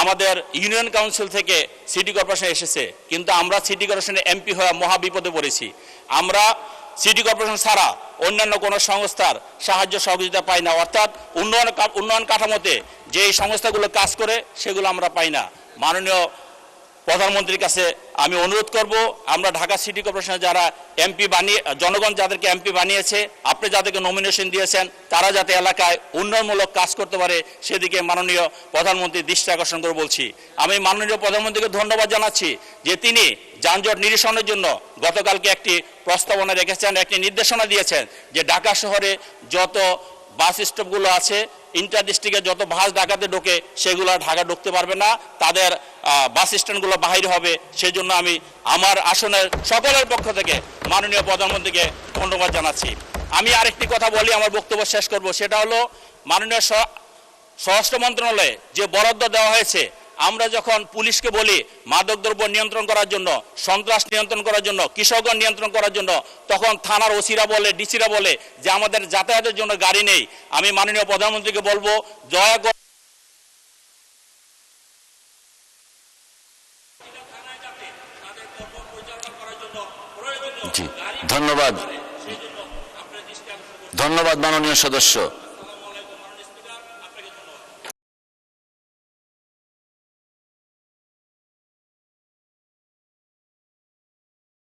আমাদের union council থেকে city corporation এসেছে, কিন্তু আমরা সিটি কর্পোরেশনের এমপি হয়ে মহা বিপদে পড়েছি। আমরা সিটি কর্পোরেশন ছাড়া অন্যান্য কোনো সংস্থার সাহায্য সহযোগিতা পাই না, অর্থাৎ উন্নয়ন কাঠামোতে যে সংস্থাগুলো কাজ করে সেগুলো আমরা পাই না। মাননীয় প্রধানমন্ত্রীর কাছে আমি অনুরোধ করব, আমরা ঢাকা সিটি কর্পোরেশনে যারা এমপি বানিয়ে, জনগণ যাদেরকে এমপি বানিয়েছে, আপনি যাদেরকে নমিনেশন দিয়েছেন, তারা যাতে এলাকায় উন্নয়নমূলক কাজ করতে পারে সেদিকে মাননীয় প্রধানমন্ত্রীর দৃষ্টি আকর্ষণ করে বলছি। আমি মাননীয় প্রধানমন্ত্রীকে ধন্যবাদ জানাচ্ছি যে তিনি যানজট নিরসনের জন্য গতকালকে একটি প্রস্তাবনা রেখেছেন, একটি নির্দেশনা দিয়েছেন যে ঢাকা শহরে যত বাস স্টপগুলো আছে, ইন্টার ডিস্ট্রিক্টে যত বাস ঢাকাতে ঢোকে সেগুলো ঢাকা ঢুকতে পারবে না, তাদের বাস স্ট্যান্ডগুলো বাহির হবে। সেই জন্য আমি আমার আসনের সকলের পক্ষ থেকে মাননীয় প্রধানমন্ত্রীকে ধন্যবাদ জানাচ্ছি। আমি আরেকটি কথা বলি, আমার বক্তব্য শেষ করব, সেটা হলো মাননীয় স্বরাষ্ট্র মন্ত্রণালয়ে যে বরাদ্দ দেওয়া হয়েছে, আমরা যখন পুলিশকে বলি মাদকদ্রব্য নিয়ন্ত্রণ করার জন্য, সন্ত্রাস নিয়ন্ত্রণ করার জন্য, কৃষকগণ নিয়ন্ত্রণ করার জন্য, তখন থানার ওসিরা বলে, ডিসিরা বলে যে আমাদের যাতায়াতের জন্য গাড়ি নেই। আমি মাননীয় প্রধানমন্ত্রীকে বলবো, দয়া করে ধন্যবাদ মাননীয় সদস্য।